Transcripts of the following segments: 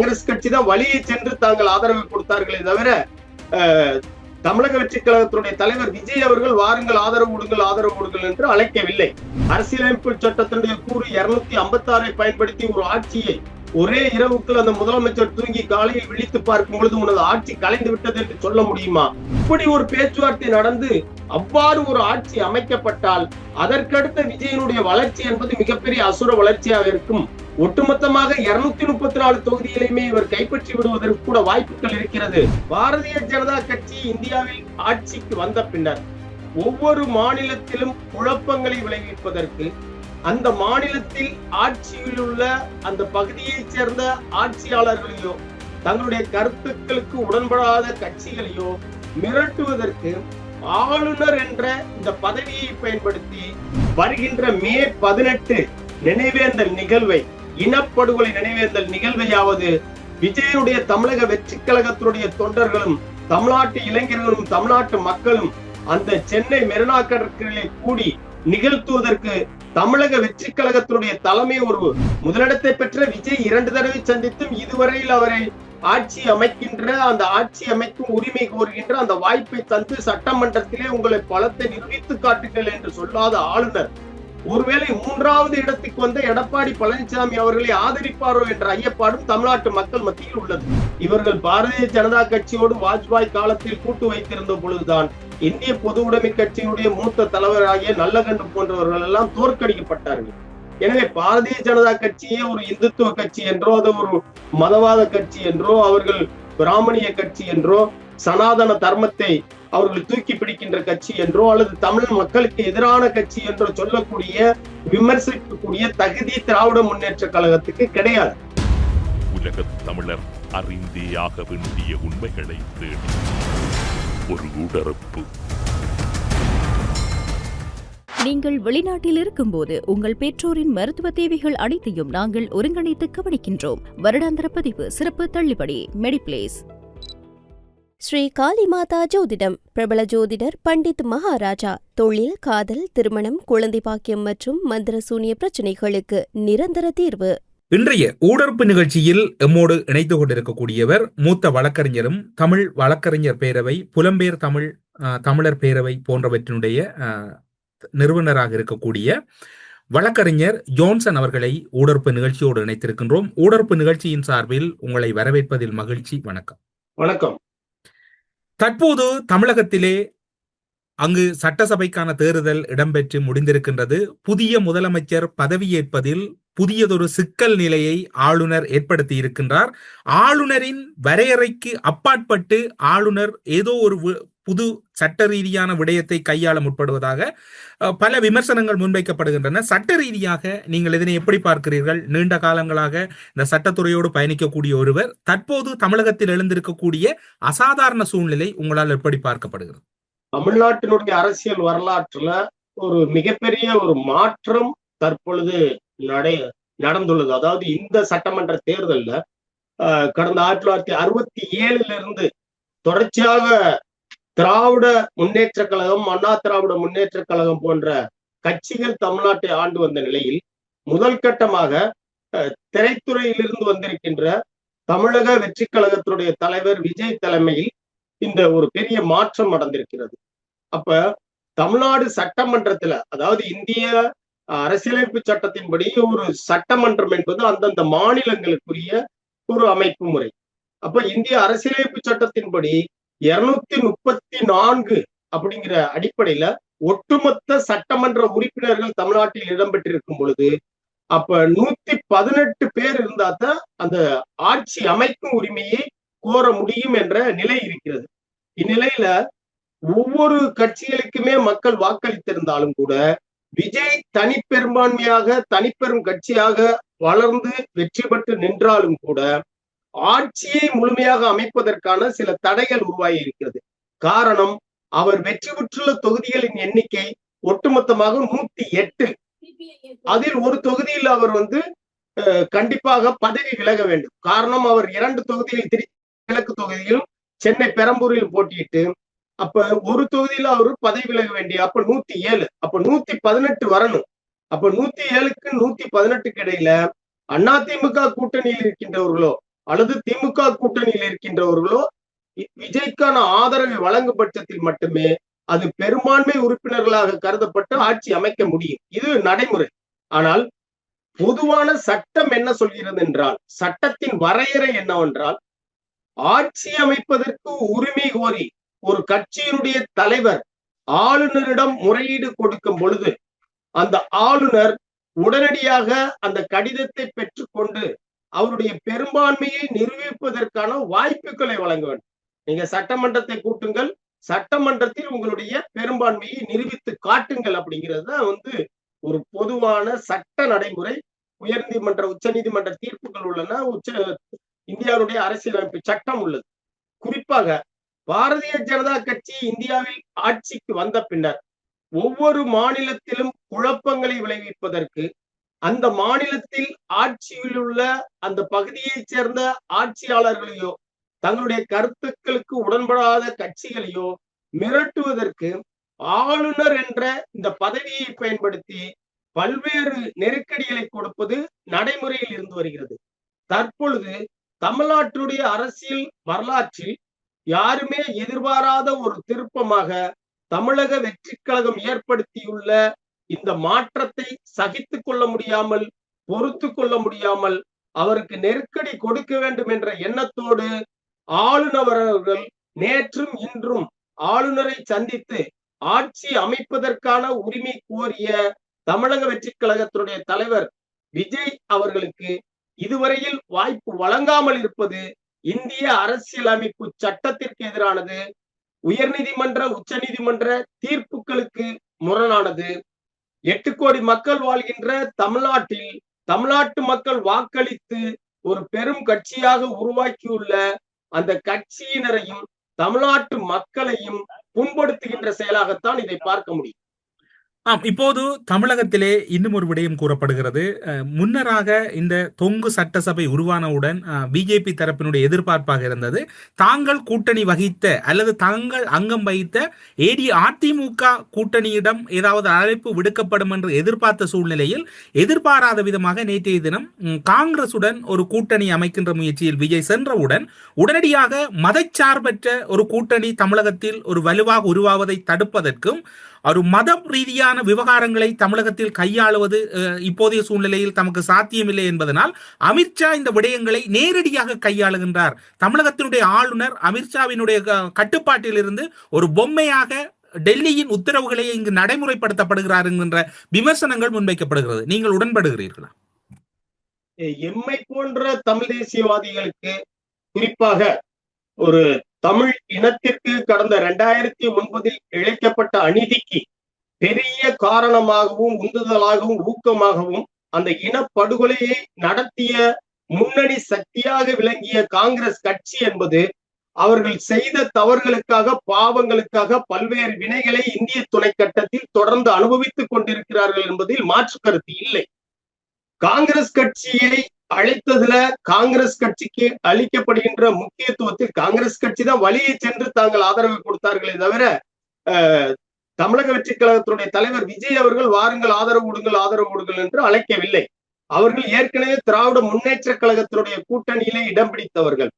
காங்கிரஸ் கட்சி தான் வழியை சென்று தாங்கள் ஆதரவு கொடுத்தார்களே தவிர தமிழக வெற்றி கழகத்தினுடைய தலைவர் விஜய் அவர்கள் வாருங்கள் ஆதரவு கொடுங்கள் என்று அழைக்கவில்லை. அரசியலமைப்பு சட்டத்தினுடைய கூறு 256 பயன்படுத்தி ஒரு ஆட்சியை ஒரே இரவுக்குள் அந்த முதலமைச்சர் தூங்கி காலையில் விழித்து பார்க்கும் பொழுது உனது ஆட்சி கலைந்து விட்டது என்று சொல்ல முடியுமா? இப்படி ஒரு பேச்சுவார்த்தை நடந்து அவ்வாறு ஒரு ஆட்சி அமைக்கப்பட்டால் அதற்கடுத்த விஜயனுடைய வளர்ச்சி என்பது மிகப்பெரிய அசுர வளர்ச்சியாக இருக்கும். ஒட்டுமொத்தமாக 234 தொகுதிகளையுமே இவர் கைப்பற்றி விடுவதற்கு கூட வாய்ப்புகள் இருக்கிறது. பாரதிய ஜனதா கட்சி இந்தியாவில் ஆட்சிக்கு வந்த பின்னர் ஒவ்வொரு மாநிலத்திலும் குழப்பங்களை விளைவிப்பதற்கு அந்த மாநிலத்தில் ஆட்சியில் உள்ள அந்த பகுதியைச் சேர்ந்த ஆட்சியாளர்களையோ தங்களுடைய கருத்துக்களுக்கு உடன்படாத கட்சிகளையோ மிரட்டுவதற்கு ஆளுநர் என்ற இந்த பதவியை பயன்படுத்தி வருகின்ற மே 18 நினைவேந்தல் நிகழ்வை, இனப்படுகொலை நினைவேந்தல் நிகழ்வையாவது விஜயனுடைய தமிழக வெற்றி கழகத்தினுடைய தொண்டர்களும் தமிழ்நாட்டு இளைஞர்களும் தமிழ்நாட்டு மக்களும் அந்த சென்னை மெரினா கடற்கரையில் கூடி நிகழ்த்துவதற்கு தமிழக வெற்றி கழகத்தினுடைய தலைமை ஒரு முதலிடத்தை பெற்ற விஜய் 2 தடவை சந்தித்தும் இதுவரையில் அவரை ஆட்சி அமைக்கின்ற அந்த ஆட்சி அமைக்கும் உரிமை கோருகின்ற அந்த வாய்ப்பை தந்து சட்டமன்றத்திலே உங்களை பலத்தை நிரூபித்து காட்டுங்கள் என்று சொல்லாத ஆளுநர் ஒருவேளை 3வது இடத்துக்கு வந்த எடப்பாடி பழனிசாமி அவர்களை ஆதரிப்பாரோ என்ற ஐயப்பாடும் தமிழ்நாட்டு மக்கள் மத்தியில் உள்ளது. இவர்கள் பாரதிய ஜனதா கட்சியோடு வாஜ்பாய் காலத்தில் கூட்டு வைத்திருந்த பொழுதுதான் இந்திய பொது உடைமை கட்சியினுடைய மூத்த தலைவராகிய நல்லகண்டு போன்றவர்கள் எல்லாம் தோற்கடிக்கப்பட்டார்கள். எனவே பாரதிய ஜனதா கட்சியே ஒரு இந்துத்துவ கட்சி என்றோ அது ஒரு மதவாத கட்சி என்றோ அவர்கள் பிராமணிய கட்சி என்றோ சனாதன தர்மத்தை அவர்கள் தூக்கி பிடிக்கின்ற கட்சி என்றோ அல்லது தமிழ் மக்களுக்கு எதிரான கட்சி என்றோ சொல்லக்கூடிய விமர்சிக்கக்கூடிய தகுதி திராவிட முன்னேற்ற கழகத்துக்கு கிடையாது. உலக தமிழர் அறிந்தே ஆக வேண்டிய உண்மைகளை தேடி ஒரு உடறப்பு. நீங்கள் வெளிநாட்டில் இருக்கும்போது உங்கள் பெற்றோரின் மருத்துவ தேவைகள் அனைத்தையும் நாங்கள் ஒருங்கிணைத்து கவனிக்கின்றோம். வருடாந்திர பதிவு, சிறப்பு தள்ளுபடி, மெடிப்ளேஸ். ஸ்ரீ காளி மாதா ஜோதிடம். பிரபல ஜோதிடர் பண்டித் மகாராஜா. தொழில், காதல், திருமணம், குழந்தை பாக்கியம் மற்றும் மந்திர சூனிய பிரச்சனைகளுக்கு நிரந்தர தீர்வு. இன்றைய ஊடறுப்பு நிகழ்ச்சியில் எம்மோடு இணைத்து கொண்டிருக்கக்கூடியவர் மூத்த வழக்கறிஞரும் தமிழ் வழக்கறிஞர் பேரவை, புலம்பெயர் தமிழர் பேரவை போன்றவற்றினுடைய நிறுவனராக இருக்கக்கூடிய வழக்கறிஞர் ஜோன்சன் அவர்களை ஊடறுப்பு நிகழ்ச்சியோடு இணைத்திருக்கின்றோம். ஊடறுப்பு நிகழ்ச்சியின் சார்பில் உங்களை வரவேற்பதில் மகிழ்ச்சி. வணக்கம். வணக்கம். தற்போது தமிழகத்திலே அங்கு சட்டசபைக்கான தேர்தல் இடம்பெற்று முடிந்திருக்கின்றது. புதிய முதலமைச்சர் பதவியேற்பதில் புதியதொரு சிக்கல் நிலையை ஆளுநர் ஏற்படுத்தி இருக்கின்றார். ஆளுநரின் வரையறைக்கு அப்பாற்பட்டு ஆளுநர் ஏதோ ஒரு புது சட்ட ரீதியான விடயத்தை கையாள முற்படுவதாக பல விமர்சனங்கள் முன்வைக்கப்படுகின்றன. சட்ட ரீதியாக நீங்கள் இதனை எப்படி பார்க்கிறீர்கள்? நீண்ட காலங்களாக இந்த சட்டத்துறையோடு பயணிக்கக்கூடிய ஒருவர், தற்போது தமிழகத்தில் எழுந்திருக்கக்கூடிய அசாதாரண சூழ்நிலை உங்களால் எப்படி பார்க்கப்படுகிறது? தமிழ்நாட்டினுடைய அரசியல் வரலாற்றுல ஒரு மிகப்பெரிய ஒரு மாற்றம் தற்பொழுது நடந்துள்ளது. அதாவது இந்த சட்டமன்ற தேர்தல்ல கடந்த 1967 இருந்து தொடர்ச்சியாக திராவிட முன்னேற்ற கழகம், அண்ணா திராவிட முன்னேற்ற கழகம் போன்ற கட்சிகள் தமிழ்நாட்டை ஆண்டு வந்த நிலையில் முதல் கட்டமாக திரைத்துறையிலிருந்து வந்திருக்கின்ற தமிழக வெற்றி கழகத்தினுடைய தலைவர் விஜய் தலைமையில் இந்த ஒரு பெரிய மாற்றம் நடந்திருக்கிறது. அப்ப தமிழ்நாடு சட்டமன்றத்துல, அதாவது இந்திய அரசியலமைப்பு சட்டத்தின்படி ஒரு சட்டமன்றம் என்பது அந்தந்த மாநிலங்களுக்குரிய ஒரு அமைப்பு முறை. அப்ப இந்திய அரசியலமைப்பு சட்டத்தின்படி 234 அப்படிங்கிற அடிப்படையில ஒட்டுமொத்த சட்டமன்ற உறுப்பினர்கள் தமிழ்நாட்டில் இடம்பெற்றிருக்கும் பொழுது அப்ப 118 பேர் இருந்தாதான் அந்த ஆட்சி அமைக்கும் உரிமையை கோர முடியும் என்ற நிலை இருக்கிறது. இந்நிலையில ஒவ்வொரு கட்சிகளுக்குமே மக்கள் வாக்களித்திருந்தாலும் கூட விஜய் தனிப்பெரும்பான்மையாக தனிப்பெரும் கட்சியாக வளர்ந்து வெற்றி பெற்று நின்றாலும் கூட ஆட்சியை முழுமையாக அமைப்பதற்கான சில தடைகள் உருவாகி இருக்கிறது. காரணம், அவர் வெற்றி பெற்றுள்ள தொகுதிகளின் எண்ணிக்கை ஒட்டுமொத்தமாக 108. அதில் ஒரு தொகுதியில் அவர் கண்டிப்பாக பதவி விலக வேண்டும். காரணம், அவர் 2 தொகுதியில் திருச்சி கிழக்கு தொகுதியிலும் சென்னை பெரம்பூரில் போட்டியிட்டு அப்ப ஒரு தொகுதியில அவர் பதவி விலக வேண்டிய, அப்ப 107, அப்ப 118 வரணும். அப்ப 107க்கு 118க்கு இடையில அதிமுக கூட்டணியில் இருக்கின்றவர்களோ அல்லது திமுக கூட்டணியில் இருக்கின்றவர்களோ விஜய்க்கான ஆதரவை வழங்கும் பட்சத்தில் மட்டுமே அது பெரும்பான்மை உறுப்பினர்களாக கருதப்பட்டு ஆட்சி அமைக்க முடியும். இது நடைமுறை. ஆனால் பொதுவான சட்டம் என்ன சொல்கிறது என்றால், சட்டத்தின் வரையறை என்னவென்றால், ஆட்சி அமைப்பதற்கு உரிமை கோரி ஒரு கட்சியினுடைய தலைவர் ஆளுநரிடம் முறையீடு கொடுக்கும் பொழுது அந்த ஆளுநர் உடனடியாக அந்த கடிதத்தை பெற்றுக்கொண்டு அவருடைய பெரும்பான்மையை நிரூபிப்பதற்கான வாய்ப்புகளை வழங்க வேண்டும். நீங்க சட்டமன்றத்தை கூட்டுங்கள், சட்டமன்றத்தில் உங்களுடைய பெரும்பான்மையை நிரூபித்து காட்டுங்கள் அப்படிங்கிறது தான் ஒரு பொதுவான சட்ட நடைமுறை. உயர்நீதிமன்ற உச்ச நீதிமன்ற தீர்ப்புகள் உள்ளன, இந்தியாவுடைய அரசியலமைப்பு சட்டம் உள்ளது. குறிப்பாக பாரதிய ஜனதா கட்சி இந்தியாவில் ஆட்சிக்கு வந்த பின்னர் ஒவ்வொரு மாநிலத்திலும் குழப்பங்களை விளைவிப்பதற்கு, அந்த மாநிலத்தில் ஆட்சியில் உள்ள அந்த பகுதியைச் சேர்ந்த ஆட்சியாளர்களையோ தங்களுடைய கருத்துக்களுக்கு உடன்படாத கட்சிகளையோ மிரட்டுவதற்கு ஆளுநர் என்ற இந்த பதவியை பயன்படுத்தி பல்வேறு நெருக்கடிகளை கொடுப்பது நடைமுறையில் இருந்து வருகிறது. தற்பொழுது தமிழ்நாட்டுடைய அரசியல் வரலாற்றில் யாருமே எதிர்பாராத ஒரு திருப்பமாக தமிழக வெற்றி கழகம் ஏற்படுத்தியுள்ள இந்த மாற்றத்தை சகித்துக் கொள்ள முடியாமல், பொறுத்து கொள்ள முடியாமல், அவருக்கு நெருக்கடி கொடுக்க வேண்டும் என்ற எண்ணத்தோடு ஆளுநர் அவர்கள் நேற்றும் இன்றும் ஆளுநரை சந்தித்து ஆட்சி அமைப்பதற்கான உரிமை கோரிய தமிழக வெற்றி கழகத்தினுடைய தலைவர் விஜய் அவர்களுக்கு இதுவரையில் வாய்ப்பு வழங்காமல் இருப்பது இந்திய அரசியலமைப்பு சட்டத்திற்கு எதிரானது, உயர்நீதிமன்ற உச்ச நீதிமன்ற தீர்ப்புகளுக்கு முரணானது. 8 கோடி மக்கள் வாழ்கின்ற தமிழ்நாட்டில் தமிழ்நாட்டு மக்கள் வாக்களித்து ஒரு பெரும் கட்சியாக உருவாக்கியுள்ள அந்த கட்சியினரையும் தமிழ்நாட்டு மக்களையும் புண்படுத்துகின்ற செயலாகத்தான் இதை பார்க்க முடியும். இப்போது தமிழகத்திலே இன்னும் ஒரு விடயம் கூறப்படுகிறது. முன்னராக இந்த தொங்கு சட்டசபை உருவானவுடன் பிஜேபி தரப்பினுடைய எதிர்பார்ப்பாக இருந்தது, தாங்கள் கூட்டணி வகித்த அல்லது தாங்கள் அங்கம் வகித்த அதிமுக கூட்டணியிடம் ஏதாவது அழைப்பு விடுக்கப்படும் என்று எதிர்பார்த்த சூழ்நிலையில் எதிர்பாராத விதமாக நேற்றைய தினம் காங்கிரசுடன் ஒரு கூட்டணி அமைக்கின்ற முயற்சியில் விஜய் சென்றவுடன் உடனடியாக மதச்சார்பற்ற ஒரு கூட்டணி தமிழகத்தில் ஒரு வலுவாக உருவாவதை தடுப்பதற்கும் ஒரு மதம் ரீதியான விவகாரங்களை தமிழகத்தில் கையாளுவது இப்போதைய சூழ்நிலையில் தமக்கு சாத்தியமில்லை என்பதனால் அமித்ஷா இந்த விடயங்களை நேரடியாக கையாளுகின்றார். தமிழகத்தினுடைய ஆளுநர் அமித்ஷாவினுடைய கட்டுப்பாட்டில் இருந்து ஒரு பொம்மையாக டெல்லியின் உத்தரவுகளை இங்கு நடைமுறைப்படுத்தப்படுகிறார் என்கின்ற விமர்சனங்கள் முன்வைக்கப்படுகிறது. நீங்கள் உடன்படுகிறீர்களா? எம்மை போன்ற தமிழ் தேசியவாதிகளுக்கு, குறிப்பாக ஒரு தமிழ் இனத்திற்கு கடந்த 2009 இழைக்கப்பட்ட அநீதிக்கு பெரிய காரணமாகவும் உந்துதலாகவும் ஊக்கமாகவும் அந்த இனப்படுகொலையை நடத்திய முன்னணி சக்தியாக விளங்கிய காங்கிரஸ் கட்சி என்பது அவர்கள் செய்த தவறுகளுக்காக, பாவங்களுக்காக பல்வேறு வினைகளை இந்திய துணை கட்டத்தில் தொடர்ந்து அனுபவித்துக் கொண்டிருக்கிறார்கள் என்பதில் மாற்று கருத்து இல்லை. காங்கிரஸ் கட்சியை அழைத்ததுல காங்கிரஸ் கட்சிக்கு அளிக்கப்படுகின்ற முக்கியத்துவத்தில் காங்கிரஸ் கட்சி தான் வழியை சென்று தாங்கள் ஆதரவு கொடுத்தார்களே தவிர தமிழக வெற்றி கழகத்தினுடைய தலைவர் விஜய் அவர்கள் வாருங்கள் ஆதரவு கொடுங்கள் என்று அழைக்கவில்லை. அவர்கள் ஏற்கனவே திராவிட முன்னேற்ற கழகத்தினுடைய கூட்டணியிலே இடம் பிடித்தவர்கள்.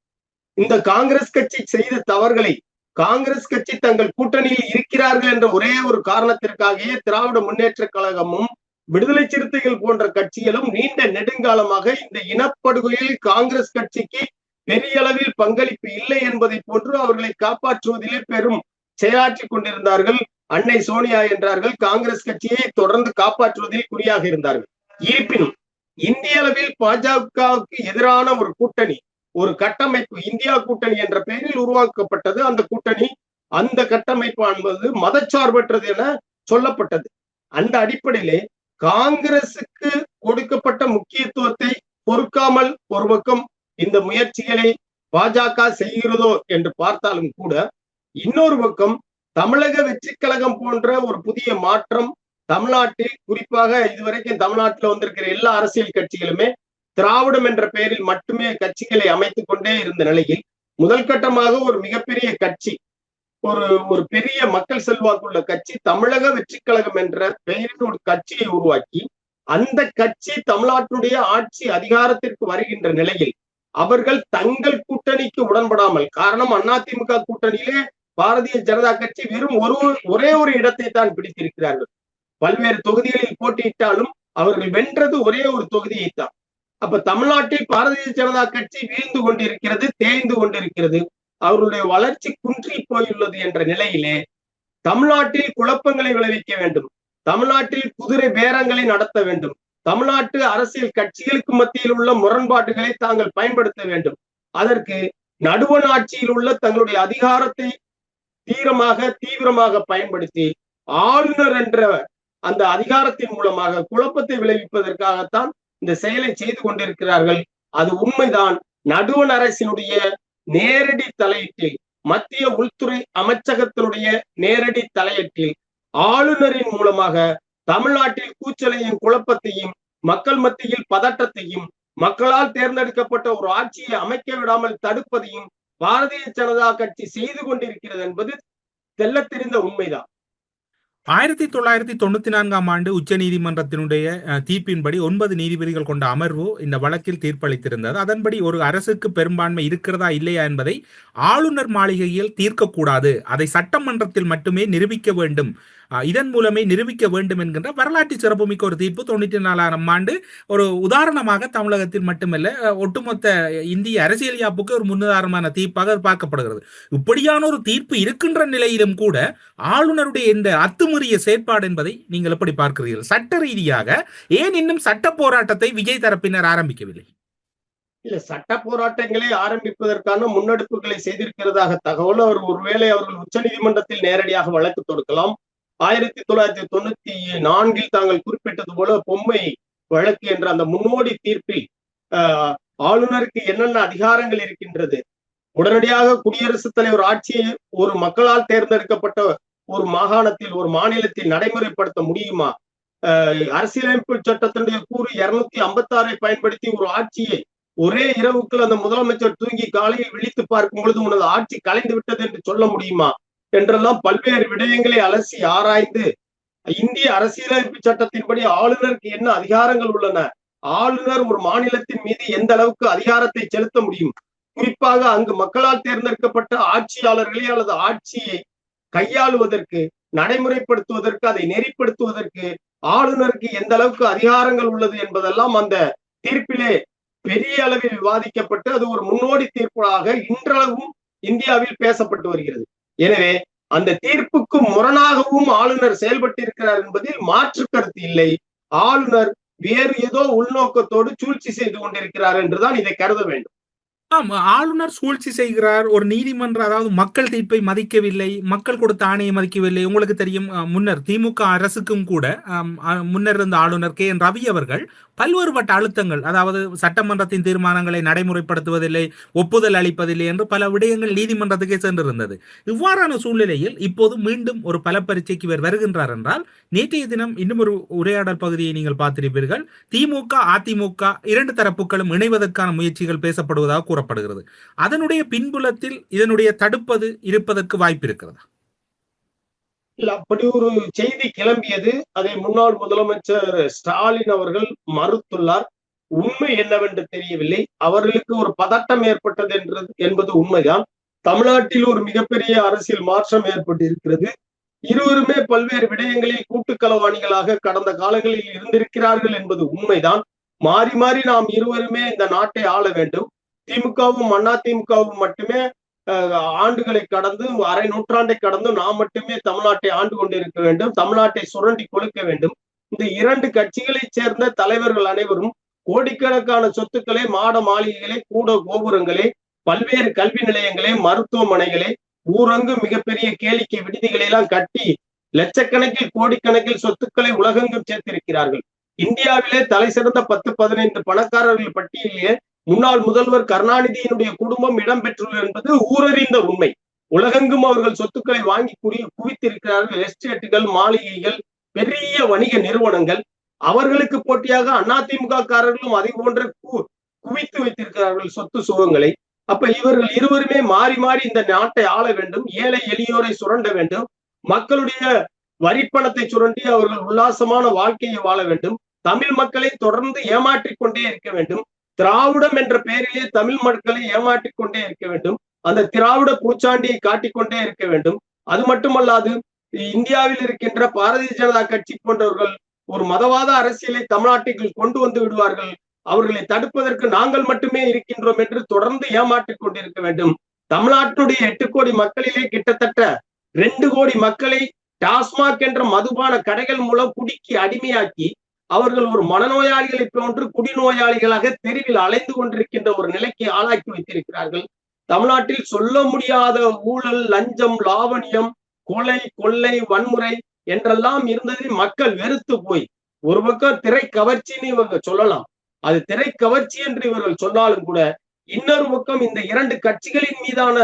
இந்த காங்கிரஸ் கட்சி செய்த தவறுகளை காங்கிரஸ் கட்சி தங்கள் கூட்டணியில் இருக்கிறார்கள் என்ற ஒரே ஒரு காரணத்திற்காகவே திராவிட முன்னேற்ற கழகமும் விடுதலை சிறுத்தைகள் போன்ற கட்சிகளும் நீண்ட நெடுங்காலமாக இந்த இனப்படுகொலையில் காங்கிரஸ் கட்சிக்கு பெரிய அளவில் பங்களிப்பு இல்லை என்பதை போன்று அவர்களை காப்பாற்றுவதிலே பெரும் செயலாற்றி கொண்டிருந்தார்கள். அன்னை சோனியா என்றார்கள், காங்கிரஸ் கட்சியை தொடர்ந்து காப்பாற்றுவதில் குறியாக இருந்தார்கள். இருப்பினும் இந்திய அளவில் பாஜகவுக்கு எதிரான ஒரு கூட்டணி, ஒரு கட்டமைப்பு இந்தியா கூட்டணி என்ற பெயரில் உருவாக்கப்பட்டது. அந்த கூட்டணி, அந்த கட்டமைப்பு என்பது மதச்சார்பற்றது என சொல்லப்பட்டது. அந்த அடிப்படையிலே காங்கிரசுக்கு கொடுக்கப்பட்ட முக்கியத்துவத்தை பொறுக்காமல் ஒரு பக்கம் இந்த முயற்சிகளை பாஜக செய்கிறதோ என்று பார்த்தாலும் கூட, இன்னொரு பக்கம் தமிழக வெற்றி கழகம் போன்ற ஒரு புதிய மாற்றம் தமிழ்நாட்டில், குறிப்பாக இதுவரைக்கும் தமிழ்நாட்டில் வந்திருக்கிற எல்லா அரசியல் கட்சிகளுமே திராவிடம் என்ற பெயரில் மட்டுமே கட்சிகளை அமைத்துக் கொண்டே இருந்த நிலையில் முதல் கட்டமாக ஒரு மிகப்பெரிய கட்சி, ஒரு பெரிய மக்கள் செல்வாக்குள்ள கட்சி தமிழக வெற்றி கழகம் என்ற பெயரில் ஒரு கட்சியை உருவாக்கி அந்த கட்சி தமிழ்நாட்டுடைய ஆட்சி அதிகாரத்திற்கு வருகின்ற நிலையில் அவர்கள் தங்கள் கூட்டணிக்கு உடன்படாமல், காரணம் அதிமுக கூட்டணியிலே பாரதிய ஜனதா கட்சி வெறும் ஒரே ஒரு இடத்தை தான் பிடித்திருக்கிறார்கள். பல்வேறு தொகுதிகளில் போட்டியிட்டாலும் அவர்கள் வென்றது ஒரே ஒரு தொகுதியை தான். அப்ப தமிழ்நாட்டில் பாரதிய ஜனதா கட்சி வீழ்ந்து கொண்டிருக்கிறது, தேய்ந்து கொண்டிருக்கிறது, அவர்களுடைய வளர்ச்சி குன்றி போயுள்ளது என்ற நிலையிலே தமிழ்நாட்டில் குழப்பங்களை விளைவிக்க வேண்டும், தமிழ்நாட்டில் குதிரை பேரங்களை நடத்த வேண்டும், தமிழ்நாட்டு அரசியல் கட்சிகளுக்கு மத்தியில் உள்ள முரண்பாடுகளை தாங்கள் பயன்படுத்த வேண்டும். அதற்கு நடுவண் ஆட்சியில் உள்ள தங்களுடைய அதிகாரத்தை தீவிரமாக பயன்படுத்தி ஆளுநர் என்ற அந்த அதிகாரத்தின் மூலமாக குழப்பத்தை விளைவிப்பதற்காகத்தான் இந்த செயலை செய்து கொண்டிருக்கிறார்கள். அது உண்மைதான். நடுவண் அரசினுடைய நேரடி தலையீட்டில், மத்திய உள்துறை அமைச்சகத்தினுடைய நேரடி தலையீட்டில் ஆளுநரின் மூலமாக தமிழ்நாட்டில் கூச்சலையும் குழப்பத்தையும் மக்கள் மத்தியில் பதட்டத்தையும் மக்களால் தேர்ந்தெடுக்கப்பட்ட ஒரு ஆட்சியை அமைக்க விடாமல் தடுப்பதையும் பாரதிய ஜனதா கட்சி செய்து கொண்டிருக்கிறது என்பது தெள்ளத் தெரிந்த உண்மைதான். 1994ஆம் ஆண்டு உச்ச நீதிமன்றத்தினுடைய தீர்ப்பின்படி 9 நீதிபதிகள் கொண்ட அமர்வு இந்த வழக்கில் தீர்ப்பளித்திருந்தது. அதன்படி ஒரு அரசுக்கு பெரும்பான்மை இருக்கிறதா இல்லையா என்பதை ஆளுநர் மாளிகையில் தீர்க்கக்கூடாது, அதை சட்டமன்றத்தில் மட்டுமே நிரூபிக்க வேண்டும், இதன் மூலமே நிரூபிக்க வேண்டும் என்கின்ற வரலாற்று சிறப்புமிக்க ஒரு தீர்ப்பு 94ஆம் ஆண்டு ஒரு உதாரணமாக தமிழகத்தில் மட்டுமல்ல ஒட்டுமொத்த இந்திய அரசியல் யாப்புக்கு ஒரு முன்னுதாரணமான தீர்ப்பாக பார்க்கப்படுகிறது. இப்படியான ஒரு தீர்ப்பு இருக்கின்ற நிலையிலும் கூட ஆளுநருடைய இந்த அத்துமீறிய செயற்பாடு என்பதை நீங்கள் எப்படி பார்க்கிறீர்கள்? சட்ட ரீதியாக ஏன் இன்னும் சட்ட போராட்டத்தை விஜய் தரப்பினர் ஆரம்பிக்கவில்லை? இல்ல, சட்ட போராட்டங்களை ஆரம்பிப்பதற்கான முன்னெடுப்புகளை செய்திருக்கிறதாக தகவல். ஒருவேளை அவர்கள் உச்ச நீதிமன்றத்தில் நேரடியாக வழக்கு தொடுக்கலாம். 1994 தாங்கள் குறிப்பிட்டது போல பொம்மை வழக்கு என்ற அந்த முன்னோடி தீர்ப்பில் ஆளுநருக்கு என்னென்ன அதிகாரங்கள் இருக்கின்றது, உடனடியாக குடியரசுத் தலைவர் ஆட்சியை ஒரு மக்களால் தேர்ந்தெடுக்கப்பட்ட ஒரு மாகாணத்தில் ஒரு மாநிலத்தில் நடைமுறைப்படுத்த முடியுமா, அரசியலமைப்பு சட்டத்தினுடைய கூறு 256 பயன்படுத்தி ஒரு ஆட்சியை ஒரே இரவுக்குள் அந்த முதலமைச்சர் தூங்கி காலையில் விழித்து பார்க்கும் பொழுது உனது ஆட்சி கலைந்து விட்டது என்று சொல்ல முடியுமா என்றெல்லாம் பல்வேறு விடயங்களை அலசி ஆராய்ந்து இந்திய அரசியலமைப்பு சட்டத்தின்படி ஆளுநருக்கு என்ன அதிகாரங்கள் உள்ளன, ஆளுநர் ஒரு மாநிலத்தின் மீது எந்த அளவுக்கு அதிகாரத்தை செலுத்த முடியும், குறிப்பாக அங்கு மக்களால் தேர்ந்தெடுக்கப்பட்ட ஆட்சியாளர்களே அல்லது ஆட்சியை கையாளுவதற்கு, நடைமுறைப்படுத்துவதற்கு, அதை நெறிப்படுத்துவதற்கு ஆளுநருக்கு எந்த அளவுக்கு அதிகாரங்கள் உள்ளது என்பதெல்லாம் அந்த தீர்ப்பிலே பெரிய அளவில் விவாதிக்கப்பட்டு அது ஒரு முன்னோடி தீர்ப்பாக இன்றளவும் இந்தியாவில் பேசப்பட்டு வருகிறது. எனவே அந்த தீர்ப்புக்கு முரணாகவும் ஆளுநர் செயல்பட்டிருக்கிறார் என்பதில் மாற்று கருத்து இல்லை. ஆளுநர் வேறு ஏதோ உள்நோக்கத்தோடு சூழ்ச்சி செய்து கொண்டிருக்கிறார் என்றுதான் இதை கருத வேண்டும். ஆளுநர் சூழ்ச்சி செய்கிறார். ஒரு நீதிமன்றம், அதாவது மக்கள் தீர்ப்பை மதிக்கவில்லை, மக்கள் கொடுத்த ஆணையை மதிக்கவில்லை. உங்களுக்கு தெரியும், முன்னர் திமுக அரசுக்கும் கூட முன்னர் இருந்த ஆளுநர் கே.என். ரவி அவர்கள் பல்வேறுபட்ட அழுத்தங்கள், அதாவது சட்டமன்றத்தின் தீர்மானங்களை நடைமுறைப்படுத்துவதில்லை, ஒப்புதல் அளிப்பதில்லை என்று பல விடயங்கள் நீதிமன்றத்துக்கே சென்றிருந்தது. இவ்வாறான சூழ்நிலையில் இப்போது மீண்டும் ஒரு பல பரீட்சைக்கு இவர் வருகின்றார் என்றால், நேற்றைய தினம் இன்னும் ஒரு உரையாடல் பகுதியை நீங்கள் பார்த்திருப்பீர்கள். திமுக அதிமுக இரண்டு தரப்புகளும் இணைவதற்கான முயற்சிகள் பேசப்படுவதாக கூறப்படுகிறது. அதனுடைய பின்புலத்தில் இதனுடைய தடுப்பது இருப்பதற்கு வாய்ப்பு இருக்கிறதா? இல்ல, அப்படி ஒரு செய்தி கிளம்பியது. அதை முன்னாள் முதலமைச்சர் ஸ்டாலின் அவர்கள் மறுத்துள்ளார். உண்மை என்னவென்று தெரியவில்லை. அவர்களுக்கு ஒரு பதட்டம் ஏற்பட்டது என்பது உண்மைதான். தமிழ்நாட்டில் ஒரு மிகப்பெரிய அரசியல் மாற்றம் ஏற்பட்டிருக்கிறது. இருவருமே பல்வேறு விடயங்களில் கூட்டுக்களவாணிகளாக கடந்த காலங்களில் இருந்திருக்கிறார்கள் என்பது உண்மைதான். மாறி மாறி நாம் இருவருமே இந்த நாட்டை ஆள வேண்டும். திமுகவும் அதிமுகவும் மட்டுமே ஆண்டுகளை கடந்து, அரை நூற்றாண்டை கடந்து நாம் மட்டுமே தமிழ்நாட்டை ஆண்டு கொண்டிருக்க வேண்டும், தமிழ்நாட்டை சுரண்டி கொழுக்க வேண்டும். இந்த இரண்டு கட்சிகளைச் சேர்ந்த தலைவர்கள் அனைவரும் கோடிக்கணக்கான சொத்துக்களை, மாட மாளிகைகளை, கூட கோபுரங்களை, பல்வேறு கல்வி நிலையங்களை, மருத்துவமனைகளை, ஊரங்கு மிகப்பெரிய கேளிக்கை விடுதிகளை எல்லாம் கட்டி லட்சக்கணக்கில் கோடிக்கணக்கில் சொத்துக்களை உலகெங்கும் சேர்த்திருக்கிறார்கள். இந்தியாவிலே தலை சிறந்த 10-15 பணக்காரர்கள் பட்டியலிலே முன்னாள் முதல்வர் கருணாநிதியினுடைய குடும்பம் இடம்பெற்றுள்ளது என்பது ஊரறிந்த உண்மை. உலகெங்கும் அவர்கள் சொத்துக்களை வாங்கி குவித்திருக்கிறார்கள். எஸ்டேட்டுகள், மாளிகைகள், பெரிய வணிக நிறுவனங்கள். அவர்களுக்கு போட்டியாக அதிமுக காரர்களும் அதை போன்ற குவித்து வைத்திருக்கிறார்கள் சொத்து சுகங்களை. அப்ப இவர்கள் இருவருமே மாறி மாறி இந்த நாட்டை ஆள வேண்டும், ஏழை எளியோரை சுரண்ட வேண்டும், மக்களுடைய வரிப்பணத்தை சுரண்டி அவர்கள் உல்லாசமான வாழ்க்கையை வாழ வேண்டும், தமிழ் மக்களை தொடர்ந்து ஏமாற்றிக் கொண்டே இருக்க வேண்டும். திராவிடம் என்ற பெயரிலே தமிழ் மக்களை ஏமாற்றிக் கொண்டே இருக்க வேண்டும். அந்த திராவிட பூச்சாண்டியை காட்டிக்கொண்டே இருக்க வேண்டும். அது மட்டுமல்லாது இந்தியாவில் இருக்கின்ற பாரதிய ஜனதா கட்சி போன்றவர்கள் ஒரு மதவாத அரசியலை தமிழ்நாட்டுக்குள் கொண்டு வந்து விடுவார்கள், அவர்களை தடுப்பதற்கு நாங்கள் மட்டுமே இருக்கின்றோம் என்று தொடர்ந்து ஏமாற்றிக் கொண்டிருக்க வேண்டும். தமிழ்நாட்டுடைய 8 கோடி மக்களிலே கிட்டத்தட்ட 2 கோடி மக்களை டாஸ்மாக் என்ற மதுபான கடைகள் மூலம் குடிக்கு அடிமையாக்கி அவர்கள் ஒரு மனநோயாளிகளை போன்று குடிநோயாளிகளாக தெருவில் அலைந்து கொண்டிருக்கின்ற ஒரு நிலைக்கு ஆளாக்கி வைத்திருக்கிறார்கள். தமிழ்நாட்டில் சொல்ல முடியாத ஊழல், லஞ்சம், லாவணியம், கொலை, கொள்ளை, வன்முறை என்றெல்லாம் இருந்ததை மக்கள் வெறுத்து போய் ஒரு பக்கம் திரை கவர்ச்சின்னு இவங்க சொல்லலாம், அது திரை கவர்ச்சி என்று இவர்கள் சொன்னாலும் கூட இன்னொரு பக்கம் இந்த 2 கட்சிகளின் மீதான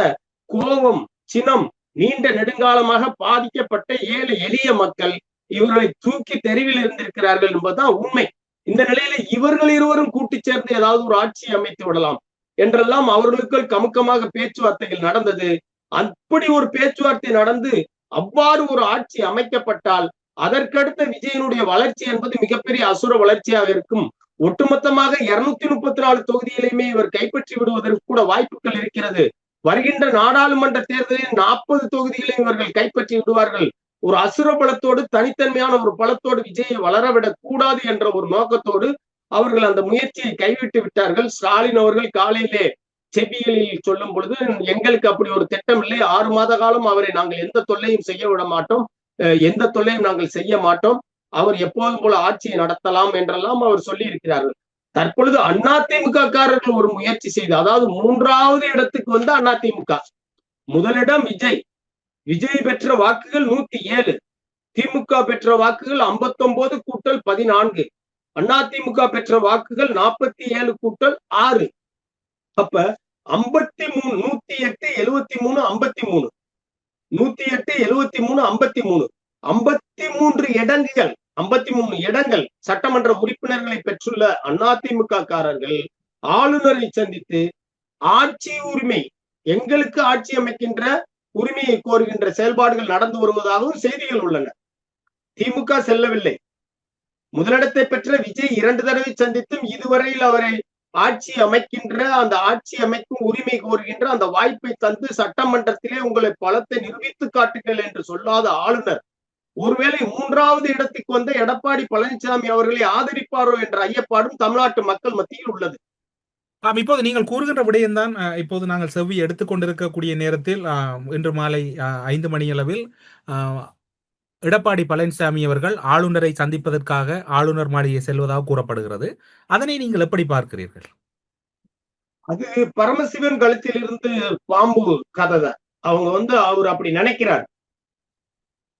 கோபம், சினம் நீண்ட நெடுங்காலமாக பாதிக்கப்பட்ட ஏழை எளிய மக்கள் இவர்களை தூக்கி தெருவில் இருந்திருக்கிறார்கள் என்பதுதான் உண்மை. இந்த நிலையில இவர்கள் இருவரும் கூட்டி சேர்ந்து ஏதாவது ஒரு ஆட்சியை அமைத்து விடலாம் என்றெல்லாம் அவர்களுக்குள் கமுக்கமாக பேச்சுவார்த்தைகள் நடந்தது. அப்படி ஒரு பேச்சுவார்த்தை நடந்து அவ்வாறு ஒரு ஆட்சி அமைக்கப்பட்டால் அதற்கடுத்த விஜயனுடைய வளர்ச்சி என்பது மிகப்பெரிய அசுர வளர்ச்சியாக இருக்கும். ஒட்டுமொத்தமாக 234 தொகுதிகளையுமே இவர் கைப்பற்றி விடுவதற்கு கூட வாய்ப்புகள் இருக்கிறது. வருகின்ற நாடாளுமன்ற தேர்தலில் 40 தொகுதிகளையும் இவர்கள் கைப்பற்றி விடுவார்கள். ஒரு அசுர பலத்தோடு, தனித்தன்மையான ஒரு பலத்தோடு விஜயை வளரவிடக் கூடாது என்ற ஒரு நோக்கத்தோடு அவர்கள் அந்த முயற்சியை கைவிட்டு விட்டார்கள். ஸ்டாலின் அவர்கள் காலையிலே செபிகளில் சொல்லும் பொழுது, எங்களுக்கு அப்படி ஒரு திட்டம் இல்லை, 6 மாத காலம் அவரை நாங்கள் எந்த தொல்லையும் செய்ய விட மாட்டோம், எந்த தொல்லையும் நாங்கள் செய்ய மாட்டோம், அவர் எப்போதும் போல ஆட்சியை நடத்தலாம் என்றெல்லாம் அவர் சொல்லி இருக்கிறார்கள். தற்பொழுது அதிமுக காரர்கள் ஒரு முயற்சி செய்து, அதாவது 3வது இடத்துக்கு வந்து அதிமுக, முதலிடம் விஜய், விஜய் பெற்ற வாக்குகள் 107, திமுக பெற்ற வாக்குகள் 59 கூட்டல் 14, அதிமுக பெற்ற வாக்குகள் 47 கூட்டல் 6. அப்ப 53, 108, 73, 53, 108, 73, 53, 53 இடங்கள், 53 இடங்கள் சட்டமன்ற உறுப்பினர்களை பெற்றுள்ள அதிமுக காரர்கள் ஆளுநரை சந்தித்து ஆட்சி உரிமை, எங்களுக்கு ஆட்சி அமைக்கின்ற உரிமையை கோருகின்ற செயல்பாடுகள் நடந்து வருவதாகவும் செய்திகள் உள்ளன. திமுக செல்லவில்லை. முதலிடத்தை பெற்ற விஜய் 2 தடவை சந்தித்தும் இதுவரையில் அவரை ஆட்சி அமைக்கின்ற, அந்த ஆட்சி அமைக்கும் உரிமை கோருகின்ற அந்த வாய்ப்பை தந்து சட்டமன்றத்திலே உங்களை பலத்தை நிரூபித்து காட்டுங்கள் என்று சொல்லாத ஆளுநர் ஒருவேளை 3வது இடத்துக்கு வந்த எடப்பாடி பழனிசாமி அவர்களை ஆதரிப்பாரோ என்ற ஐயப்பாடும் தமிழ்நாட்டு மக்கள் மத்தியில் உள்ளது. இப்போது நீங்கள் கூறுகின்ற விடயம்தான். இப்போது நாங்கள் செவ்வி எடுத்துக்கொண்டிருக்கக்கூடிய நேரத்தில் இன்று மாலை 5 மணியளவில் எடப்பாடி பழனிசாமி அவர்கள் ஆளுநரை சந்திப்பதற்காக ஆளுநர் மாளிகை செல்வதாக கூறப்படுகிறது. அதனை நீங்கள் எப்படி பார்க்கிறீர்கள்? அது பரமசிவன் கழுத்தில் இருந்து பாம்பு கதை தான். அவங்க அவர் அப்படி நினைக்கிறார்.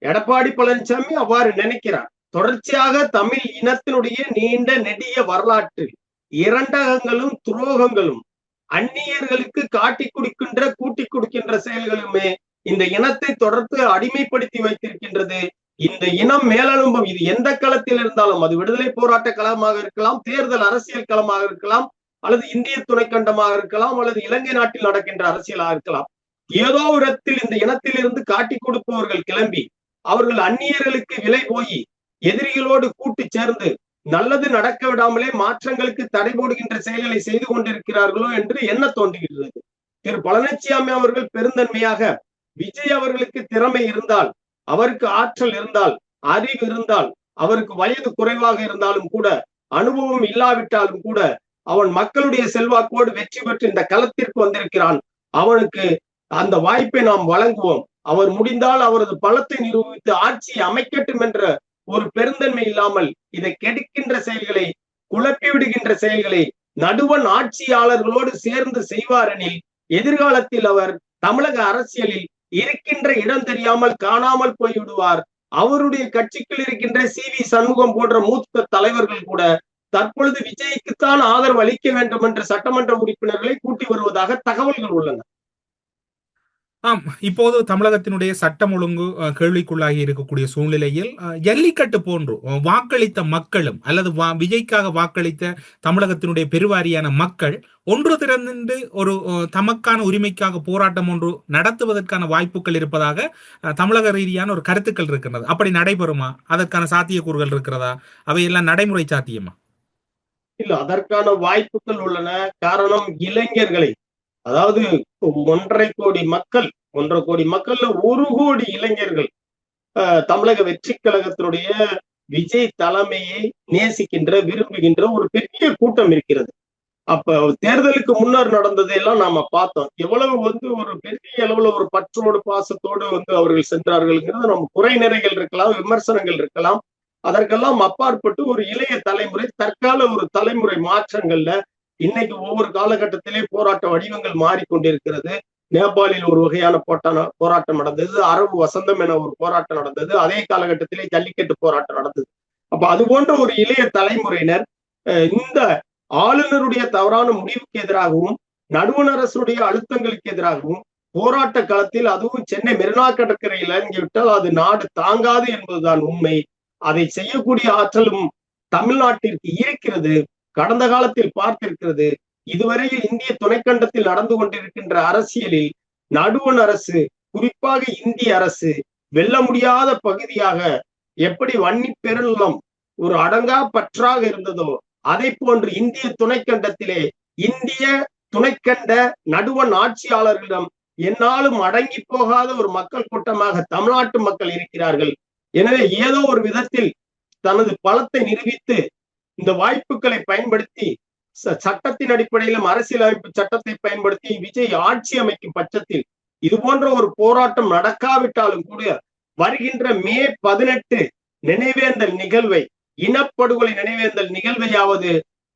எடப்பாடி பழனிசாமி அவ்வாறு நினைக்கிறார். தொடர்ச்சியாக தமிழ் இனத்தினுடைய நீண்ட நெடிய வரலாற்றில் இரண்டகங்களும் துரோகங்களும் அந்நியர்களுக்கு காட்டி கொடுக்கின்ற கூட்டி கொடுக்கின்ற செயல்களுமே இந்த இனத்தை தொடர்ந்து அடிமைப்படுத்தி வைத்திருக்கின்றது. இந்த இனம் மேலெழும்பும், இது எந்த களத்தில் இருந்தாலும், அது விடுதலை போராட்ட களமாக இருக்கலாம், தேர்தல் அரசியல் களமாக இருக்கலாம், அல்லது இந்திய துணைக்கண்டமாக இருக்கலாம், அல்லது இலங்கை நாட்டில் நடக்கின்ற அரசியலாக இருக்கலாம். ஏதோ ஒரு இடத்தில் இந்த இனத்திலிருந்து காட்டி கொடுப்பவர்கள் கிளம்பி அவர்கள் அந்நியர்களுக்கு விலை போய் எதிரிகளோடு கூட்டு சேர்ந்து நல்லது நடக்க விடாமலே மாற்றங்களுக்கு தடை போடுகின்ற செயல்களை செய்து கொண்டிருக்கிறார்களோ என்று எண்ண தோன்றுகிறது. திரு பழனிசாமி அவர்கள் பெருந்தன்மையாக விஜய் அவர்களுக்கு திறமை இருந்தால், அவருக்கு ஆற்றல் இருந்தால், அறிவு இருந்தால், அவருக்கு வயது குறைவாக இருந்தாலும் கூட, அனுபவம் இல்லாவிட்டாலும் கூட, அவன் மக்களுடைய செல்வாக்கோடு வெற்றி பெற்று இந்த களத்திற்கு வந்திருக்கிறான். அவனுக்கு அந்த வாய்ப்பை நாம் வழங்குவோம். அவர் முடிந்தால் அவரது பலத்தை நிரூபித்து ஆட்சியை அமைக்கட்டும் என்ற ஒரு பெருந்தன்மை இல்லாமல் இதை கெடுக்கின்ற செயல்களை, குழப்பி விடுகின்ற செயல்களை நடுவண் ஆட்சியாளர்களோடு சேர்ந்து செய்வாரெனில் எதிர்காலத்தில் அவர் தமிழக அரசியலில் இருக்கின்ற இடம் தெரியாமல் காணாமல் போய்விடுவார். அவருடைய கட்சிக்குள் இருக்கின்ற சி.வி. சண்முகம் போன்ற மூத்த தலைவர்கள் கூட தற்பொழுது விஜய்க்குத்தான் ஆதரவு அளிக்க வேண்டும் என்று சட்டமன்ற உறுப்பினர்களை கூட்டி வருவதாக தகவல்கள் உள்ளன. இப்போது தமிழகத்தினுடைய சட்டம் ஒழுங்கு கேள்விக்குள்ளாகி இருக்கக்கூடிய சூழ்நிலையில் ஜல்லிக்கட்டு போன்று வாக்களித்த மக்களும் அல்லது விஜய்க்காக வாக்களித்த தமிழகத்தினுடைய பெருவாரியான மக்கள் ஒன்று திரண்டு ஒரு தமக்கான உரிமைக்காக போராட்டம் ஒன்று நடத்துவதற்கான வாய்ப்புகள் இருப்பதாக தமிழக ரீதியான ஒரு கருத்துக்கள் இருக்கின்றது. அப்படி நடைபெறுமா? அதற்கான சாத்தியக்கூறுகள் இருக்கிறதா? அவையெல்லாம் நடைமுறை சாத்தியமா? இல்ல, அதற்கான வாய்ப்புகள் உள்ளன. காரணம், இளைஞர்களை, அதாவது 1.5 கோடி மக்கள்ல 1 கோடி இளைஞர்கள் தமிழக வெற்றி கழகத்தினுடைய விஜய் தலைமையை நேசிக்கின்ற, விரும்புகின்ற ஒரு பெரிய கூட்டம் இருக்கிறது. அப்ப தேர்தலுக்கு முன்னர் நடந்ததையெல்லாம் நாம பார்த்தோம். எவ்வளவு ஒரு பெரிய அளவுல ஒரு பற்றோடு பாசத்தோடு அவர்கள் சென்றார்கள்ங்கிறது, நம்ம குறை நிறைகள் இருக்கலாம், விமர்சனங்கள் இருக்கலாம். அதற்கெல்லாம் அப்பாற்பட்டு ஒரு இளைய தலைமுறை, தற்கால ஒரு தலைமுறை மாற்றங்கள்ல இன்னைக்கு ஒவ்வொரு காலகட்டத்திலே போராட்ட வடிவங்கள் மாறிக்கொண்டிருக்கிறது. நேபாளில் ஒரு வகையான போராட்டம் நடந்தது, அரபு வசந்தம் என ஒரு போராட்டம் நடந்தது, அதே காலகட்டத்திலே ஜல்லிக்கட்டு போராட்டம் நடந்தது. அப்ப அது போன்ற ஒரு இளைய தலைமுறையினர் இந்த ஆளுநருடைய தவறான முடிவுக்கு எதிராகவும், நடுவண் அரசுடைய அழுத்தங்களுக்கு எதிராகவும் போராட்ட களத்தில், அதுவும் சென்னை மெரினா கடற்கரையில் இறங்கிவிட்டால் அது நாடு தாங்காது என்பதுதான் உண்மை. அதை செய்யக்கூடிய ஆற்றலும் தமிழ்நாட்டிற்கு இருக்கிறது. கடந்த காலத்தில் பார்த்திருக்கிறது. இதுவரையில் இந்திய துணைக்கண்டத்தில் நடந்து கொண்டிருக்கின்ற அரசியலில் நடுவண் அரசு, குறிப்பாக இந்திய அரசு, வெல்ல முடியாத பகுதியாக எப்படி வன்னி பெருநிலம் ஒரு அடங்கா பற்றாக இருந்ததோ, அதை போன்று இந்திய துணைக்கண்டத்திலே இந்திய துணைக்கண்ட நடுவண் ஆட்சியாளர்களிடம் என்னாலும் அடங்கி போகாத ஒரு மக்கள் கூட்டமாக தமிழ்நாட்டு மக்கள் இருக்கிறார்கள். எனவே ஏதோ ஒரு விதத்தில் தனது பலத்தை நிரூபித்து இந்த வாய்ப்புகளை பயன்படுத்தி, சட்டத்தின் அடிப்படையிலும் அரசியலமைப்பு சட்டத்தை பயன்படுத்தி விஜய் ஆட்சி அமைக்கும் பட்சத்தில், இது போன்ற ஒரு போராட்டம் நடக்காவிட்டாலும் கூட வருகின்ற மே 18 நினைவேந்தல் நிகழ்வை, இனப்படுகொலை நினைவேந்தல் நிகழ்வையாவது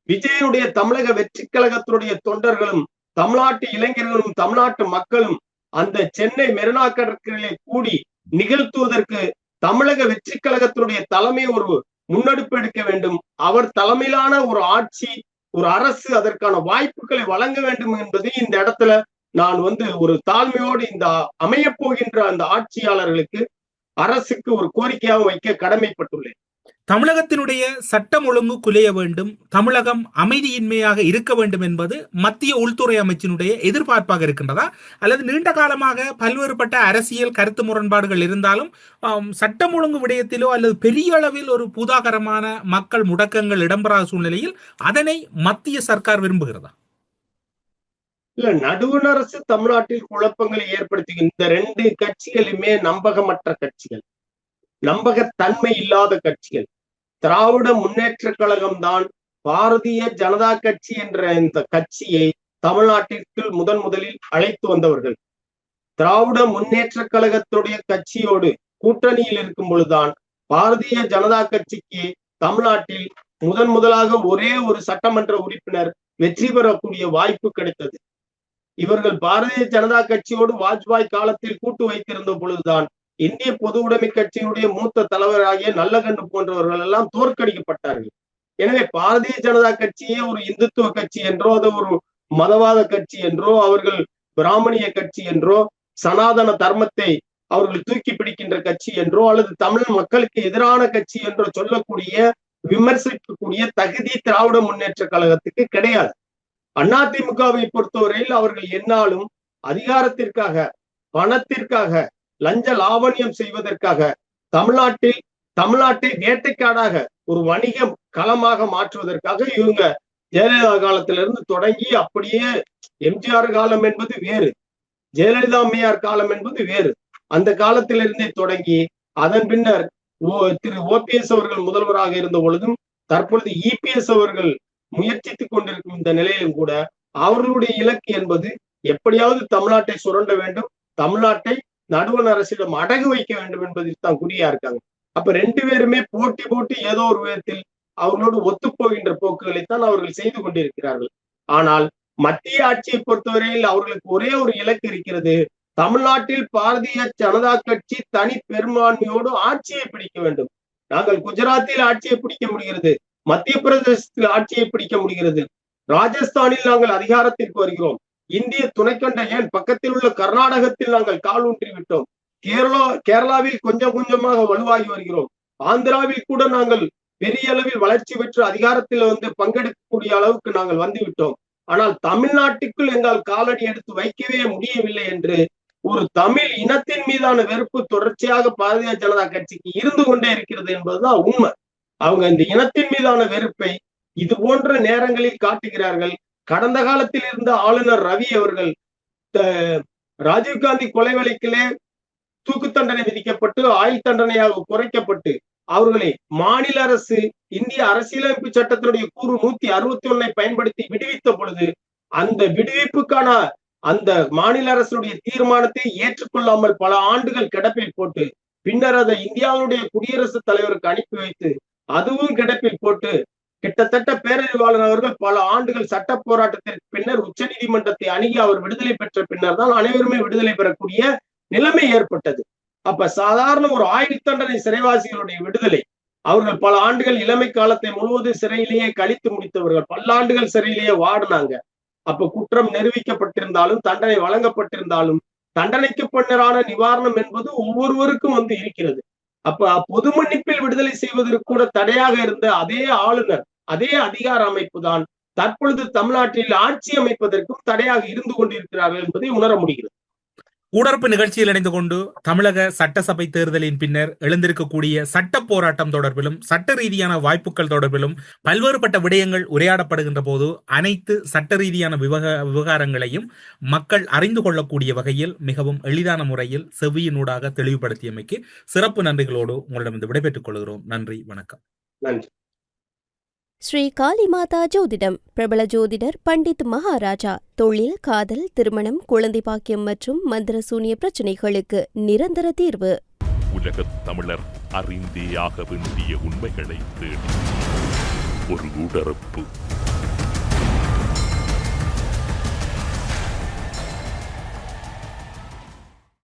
விஜயனுடைய தமிழக வெற்றி கழகத்தினுடைய தொண்டர்களும், தமிழ்நாட்டு இளைஞர்களும், தமிழ்நாட்டு மக்களும் அந்த சென்னை மெரினா கடற்கரையிலே கூடி நிகழ்த்துவதற்கு தமிழக வெற்றி கழகத்தினுடைய தலைமை ஒரு முன்னெடுப்பு எடுக்க வேண்டும். அவர் தலைமையிலான ஒரு ஆட்சி, ஒரு அரசு அதற்கான வாய்ப்புகளை வழங்க வேண்டும் என்பது இந்த இடத்துல நான் ஒரு தாழ்மையோடு இந்த அமைய போகின்ற அந்த ஆட்சியாளர்களுக்கு, அரசுக்கு ஒரு கோரிக்கையாக வைக்க கடமைப்பட்டுள்ளேன். தமிழகத்தினுடைய சட்டம் ஒழுங்கு குலைய வேண்டும், தமிழகம் அமைதியின்மையாக இருக்க வேண்டும் என்பது மத்திய உள்துறை அமைச்சினுடைய எதிர்பார்ப்பாக இருக்கின்றதா, அல்லது நீண்ட காலமாக பல்வேறுபட்ட அரசியல் கருத்து முரண்பாடுகள் இருந்தாலும் சட்டம் ஒழுங்கு விடயத்திலோ அல்லது பெரிய அளவில் ஒரு பூதாகரமான மக்கள் முடக்கங்கள் இடம்பெறாத சூழ்நிலையில் அதனை மத்திய சர்க்கார் விரும்புகிறதா? இல்ல, நடுவண் அரசு தமிழ்நாட்டில் குழப்பங்களை ஏற்படுத்துகின்ற இந்த 2 கட்சிகளுமே நம்பகமற்ற கட்சிகள், நம்பகத்தன்மை இல்லாத கட்சிகள். திராவிட முன்னேற்ற கழகம் தான் பாரதிய ஜனதா கட்சி என்ற இந்த கட்சியை தமிழ்நாட்டிற்கு முதலில் அழைத்து வந்தவர்கள். திராவிட முன்னேற்ற கழகத்துடைய கட்சியோடு கூட்டணியில் இருக்கும் பொழுதுதான் பாரதிய ஜனதா கட்சிக்கு தமிழ்நாட்டில் முதலாக ஒரே ஒரு சட்டமன்ற உறுப்பினர் வெற்றி பெறக்கூடிய வாய்ப்பு கிடைத்தது. இவர்கள் பாரதிய ஜனதா கட்சியோடு வாஜ்பாய் காலத்தில் கூட்டு வைத்திருந்த பொழுதுதான் இந்திய பொது உடைமை கட்சியினுடைய மூத்த தலைவராகிய நல்லகண்ணு போன்றவர்கள் எல்லாம் தோற்கடிக்கப்பட்டார்கள். எனவே பாரதிய ஜனதா கட்சியே ஒரு இந்துத்துவ கட்சி என்றோ, அது ஒரு மதவாத கட்சி என்றோ, அவர்கள் பிராமணிய கட்சி என்றோ, சனாதன தர்மத்தை அவர்கள் தூக்கி பிடிக்கின்ற கட்சி என்றோ, அல்லது தமிழ் மக்களுக்கு எதிரான கட்சி என்றோ சொல்லக்கூடிய, விமர்சிக்கக்கூடிய தகுதி திராவிட முன்னேற்ற கழகத்துக்கு கிடையாது. அதிமுகவை பொறுத்தவரையில் அவர்கள் என்னாலும் அதிகாரத்திற்காக, பணத்திற்காக, லஞ்ச லாவண்யம் செய்வதற்காக தமிழ்நாட்டை வேட்டைக்காடாக ஒரு வணிக களமாக மாற்றுவதற்காக இவங்க ஜெயலலிதா காலத்திலிருந்து தொடங்கி, அப்படியே எம்ஜிஆர் காலம் என்பது வேறு, ஜெயலலிதா அம்மையார் காலம் என்பது வேறு, அந்த காலத்திலிருந்தே தொடங்கி அதன் பின்னர் திரு OPS அவர்கள் முதல்வராக இருந்த பொழுதும், தற்பொழுது EPS அவர்கள் முயற்சித்துக் கொண்டிருக்கும் இந்த நிலையிலும் கூட அவர்களுடைய இலக்கு என்பது எப்படியாவது தமிழ்நாட்டை சுரண்ட வேண்டும், தமிழ்நாட்டை நடுவண் அரசிடம் அடகு வைக்க வேண்டும் என்பதில் தான் குறியா இருக்காங்க. அப்ப 2 பேருமே போட்டி ஏதோ ஒரு விதத்தில் அவர்களோடு ஒத்துப்போகின்ற போக்குகளைத்தான் அவர்கள் செய்து கொண்டிருக்கிறார்கள். ஆனால் மத்திய ஆட்சியை பொறுத்தவரையில் அவர்களுக்கு ஒரே ஒரு இலக்கு இருக்கிறது. தமிழ்நாட்டில் பாரதிய ஜனதா கட்சி தனி பெரும்பான்மையோடு ஆட்சியை பிடிக்க வேண்டும். நாங்கள் குஜராத்தில் ஆட்சியை பிடிக்க முடிகிறது, மத்திய பிரதேசத்தில் ஆட்சியை பிடிக்க முடிகிறது, ராஜஸ்தானில் நாங்கள் அதிகாரத்திற்கு வருகிறோம், இந்திய துணைக்கண்ட ஏன் பக்கத்தில் உள்ள கர்நாடகத்தில் நாங்கள் கால் ஊன்றி விட்டோம், கேரளாவில் கொஞ்சம் கொஞ்சமாக வலுவாகி வருகிறோம், ஆந்திராவில் கூட நாங்கள் பெரிய அளவில் வளர்ச்சி பெற்று அதிகாரத்தில் பங்கெடுக்கக்கூடிய அளவுக்கு நாங்கள் வந்துவிட்டோம். ஆனால் தமிழ்நாட்டுக்குள் எங்களால் காலடி எடுத்து வைக்கவே முடியவில்லை என்று ஒரு தமிழ் இனத்தின் மீதான வெறுப்பு தொடர்ச்சியாக பாரதிய ஜனதா கட்சிக்கு இருந்து கொண்டே இருக்கிறது என்பதுதான் உண்மை. அவங்க இந்த இனத்தின் மீதான வெறுப்பை இது போன்ற நேரங்களில் காட்டுகிறார்கள். கடந்த காலத்தில் இருந்த ஆளுநர் ரவி அவர்கள் ராஜீவ்காந்தி கொலை வழக்கிலே தூக்கு தண்டனை விதிக்கப்பட்டு ஆயுள் தண்டனையாக குறைக்கப்பட்டு அவர்களை மாநில அரசு இந்திய அரசியலமைப்பு சட்டத்தினுடைய கூறு 161 பயன்படுத்தி விடுவித்த பொழுது அந்த விடுவிப்புக்கான அந்த மாநில அரசுடைய தீர்மானத்தை ஏற்றுக்கொள்ளாமல் பல ஆண்டுகள் கிடப்பில் போட்டு பின்னர் அதை இந்தியாவுடைய குடியரசுத் தலைவருக்கு அனுப்பி வைத்து அதுவும் கிடப்பில் போட்டு கிட்டத்தட்ட பேரறிவாளன் அவர்கள் பல ஆண்டுகள் சட்ட போராட்டத்திற்கு பின்னர் உச்ச நீதிமன்றத்தை அணுகி அவர் விடுதலை பெற்ற பின்னர் தான் அனைவருமே விடுதலை பெறக்கூடிய நிலைமை ஏற்பட்டது. அப்ப சாதாரண ஒரு ஆயுள் தண்டனை சிறைவாசிகளுடைய விடுதலை, அவர்கள் பல ஆண்டுகள் இளமை காலத்தை முழுவதும் சிறையிலேயே கழித்து முடித்தவர்கள், பல்லாண்டுகள் சிறையிலேயே வாடினாங்க. அப்ப குற்றம் நிரூபிக்கப்பட்டிருந்தாலும் தண்டனை வழங்கப்பட்டிருந்தாலும் தண்டனைக்கு பின்னரான நிவாரணம் என்பது ஒவ்வொருவருக்கும் இருக்கிறது. அப்ப பொது மன்னிப்பில் விடுதலை செய்வதற்கு கூட தடையாக இருந்த அதே ஆளுநர், அதே அதிகார அமைப்பு தான் தற்பொழுது தமிழ்நாட்டில் ஆட்சி அமைப்பதற்கும் தடையாக இருந்து கொண்டிருக்கிறார்கள் என்பதை உணர முடிகிறது. ஊடரப்பு நிகழ்ச்சியில் இணைந்து கொண்டு தமிழக சட்டசபை தேர்தலின் பின்னர் எழுந்திருக்கக்கூடிய சட்ட போராட்டம் தொடர்பிலும் சட்ட ரீதியான வாய்ப்புகள் தொடர்பிலும் பல்வேறுபட்ட விடயங்கள் உரையாடப்படுகின்ற போது அனைத்து சட்ட ரீதியான விவகாரங்களையும் மக்கள் அறிந்து கொள்ளக்கூடிய வகையில் மிகவும் எளிதான முறையில் செவ்வியினூடாக தெளிவுபடுத்தியமைக்கு சிறப்பு நன்றிகளோடு உங்களிடம் விடைபெற்றுக் கொள்கிறோம். நன்றி, வணக்கம். நன்றி. ஸ்ரீ காளிமாதா ஜோதிடம் பிரபல ஜோதிடர் பண்டித் மகாராஜா. தொழில், காதல், திருமணம், குழந்தை பாக்கியம் மற்றும் மந்திர சூனிய பிரச்சனைகளுக்கு நிரந்தர தீர்வு. உலகத் தமிழர் அறிந்தே ஆக வேண்டிய உண்மைகளை தேடி ஒரு உடறப்பு.